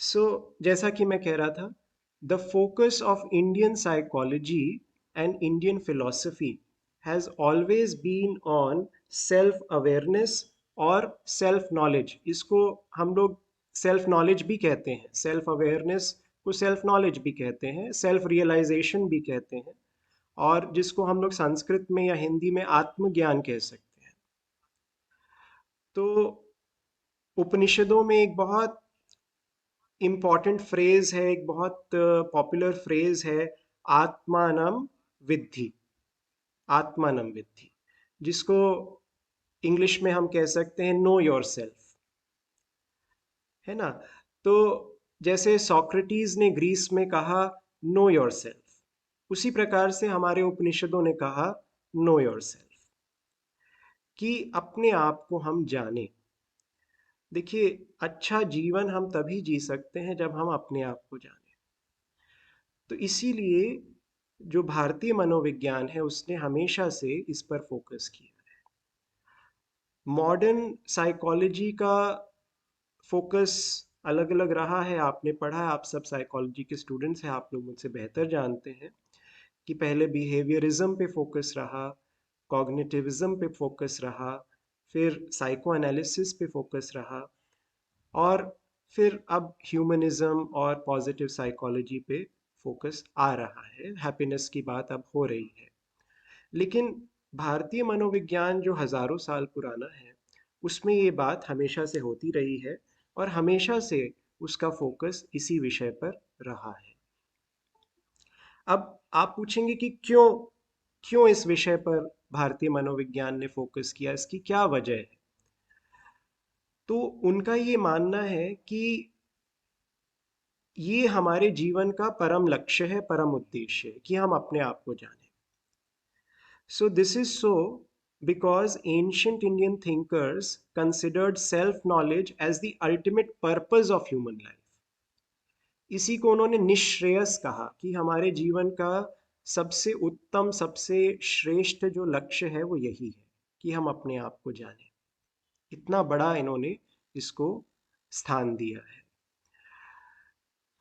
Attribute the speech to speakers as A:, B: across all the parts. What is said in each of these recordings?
A: जैसा कि मैं कह रहा था, the focus of Indian psychology and Indian philosophy has always been on self awareness और सेल्फ नॉलेज। इसको हम लोग सेल्फ नॉलेज भी कहते हैं, सेल्फ अवेयरनेस को सेल्फ नॉलेज भी कहते हैं, सेल्फ रियलाइजेशन भी कहते हैं, और जिसको हम लोग संस्कृत में या हिंदी में आत्मज्ञान कह सकते हैं। तो उपनिषदों में एक बहुत इम्पॉर्टेंट फ्रेज है, एक बहुत पॉपुलर फ्रेज है, आत्मानम विद्धि। आत्मानम विद्धि, जिसको इंग्लिश में हम कह सकते हैं नो योर सेल्फ, है ना। तो जैसे सॉक्रेटिस ने ग्रीस में कहा नो योर सेल्फ, उसी प्रकार से हमारे उपनिषदों ने कहा नो योर सेल्फ, कि अपने आप को हम जाने। देखिए, अच्छा जीवन हम तभी जी सकते हैं जब हम अपने आप को जाने। तो इसीलिए जो भारतीय मनोविज्ञान है उसने हमेशा से इस पर फोकस किया। मॉडर्न साइकोलॉजी का फोकस अलग अलग रहा है, आपने पढ़ा है, आप सब साइकोलॉजी के स्टूडेंट्स हैं, आप लोग मुझसे बेहतर जानते हैं कि पहले बिहेवियरिज्म पे फोकस रहा, कॉग्निटिविज्म पे फोकस रहा, फिर साइको एनालिसिस पे फोकस रहा, और फिर अब ह्यूमनिज्म और पॉजिटिव साइकोलॉजी पे फोकस आ रहा है, हैप्पीनेस की बात अब हो रही है। लेकिन भारतीय मनोविज्ञान जो हजारों साल पुराना है, उसमें ये बात हमेशा से होती रही है, और हमेशा से उसका फोकस इसी विषय पर रहा है। अब आप पूछेंगे कि क्यों क्यों इस विषय पर भारतीय मनोविज्ञान ने फोकस किया, इसकी क्या वजह है। तो उनका ये मानना है कि ये हमारे जीवन का परम लक्ष्य है, परम उद्देश्य है, कि हम अपने आप को जानें। So this is so because ancient Indian thinkers considered self-knowledge as the ultimate purpose of human life. इसी को उन्होंने निश्रेयस कहा, कि हमारे जीवन का सबसे उत्तम, सबसे श्रेष्ठ जो लक्ष्य है वो यही है कि हम अपने आप को जानें। इतना बड़ा इन्होंने इसको स्थान दिया है।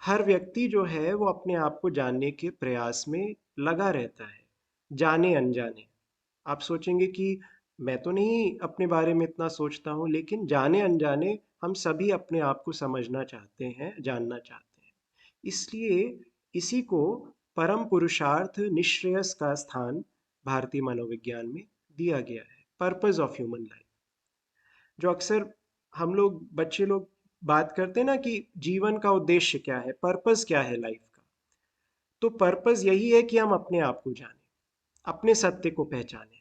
A: हर व्यक्ति जो है वो अपने आप को जानने के प्रयास में लगा रहता है, जाने अनजाने। आप सोचेंगे कि मैं तो नहीं अपने बारे में इतना सोचता हूँ, लेकिन जाने अनजाने हम सभी अपने आप को समझना चाहते हैं, जानना चाहते हैं। इसलिए इसी को परम पुरुषार्थ निश्रेयस का स्थान भारतीय मनोविज्ञान में दिया गया है, पर्पस ऑफ ह्यूमन लाइफ। जो अक्सर हम लोग, बच्चे लोग बात करते हैं ना कि जीवन का उद्देश्य क्या है, पर्पस क्या है लाइफ का, तो पर्पस यही है कि हम अपने आप को जानें, अपने सत्य को पहचानें।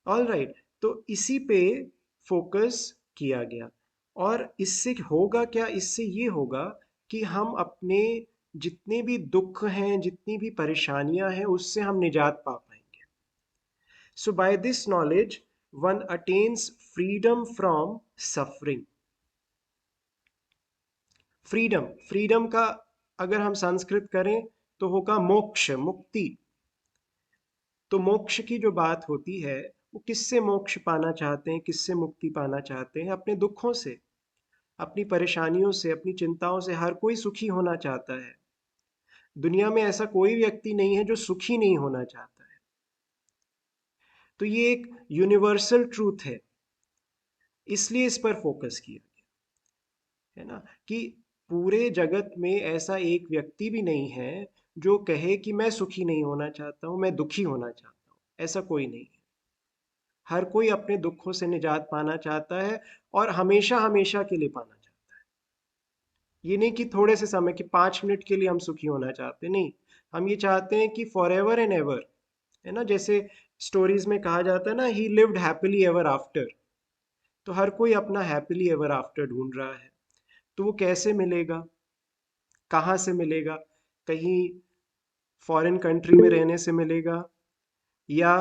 A: ऑल राइट, तो इसी पे फोकस किया गया। और इससे होगा क्या, इससे ये होगा कि हम अपने जितने भी दुख हैं, जितनी भी परेशानियां हैं, उससे हम निजात पा पाएंगे। So by this knowledge one attains freedom from suffering. Freedom, freedom का अगर हम संस्कृत करें तो होगा मोक्ष, मुक्ति। तो मोक्ष की जो बात होती है, वो किससे मोक्ष पाना चाहते हैं, किससे मुक्ति पाना चाहते हैं? अपने दुखों से, अपनी परेशानियों से, अपनी चिंताओं से। हर कोई सुखी होना चाहता है। दुनिया में ऐसा कोई व्यक्ति नहीं है जो सुखी नहीं होना चाहता है। तो ये एक यूनिवर्सल ट्रूथ है, इसलिए इस पर फोकस किया गया है ना, कि पूरे जगत में ऐसा एक व्यक्ति भी नहीं है जो कहे कि मैं सुखी नहीं होना चाहता हूं, मैं दुखी होना चाहता हूं। ऐसा कोई नहीं है। हर कोई अपने दुखों से निजात पाना चाहता है, और हमेशा हमेशा के लिए पाना चाहता है। ये नहीं कि थोड़े से समय के 5 मिनट के लिए हम सुखी होना चाहते, नहीं। हम ये चाहते हैं कि फॉर एवर एंड एवर, है ना। जैसे स्टोरीज में कहा जाता है ना, ही लिव्ड हैप्पीली एवर आफ्टर। तो हर कोई अपना हैप्पीली एवर आफ्टर ढूंढ रहा है। तो वो कैसे मिलेगा, कहाँ से मिलेगा? कहीं फॉरेन कंट्री में रहने से मिलेगा, या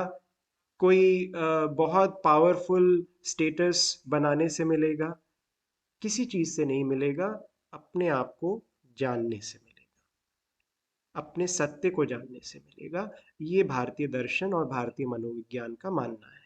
A: कोई बहुत पावरफुल स्टेटस बनाने से मिलेगा? किसी चीज से नहीं मिलेगा, अपने आप को जानने से मिलेगा, अपने सत्य को जानने से मिलेगा। ये भारतीय दर्शन और भारतीय मनोविज्ञान का मानना है।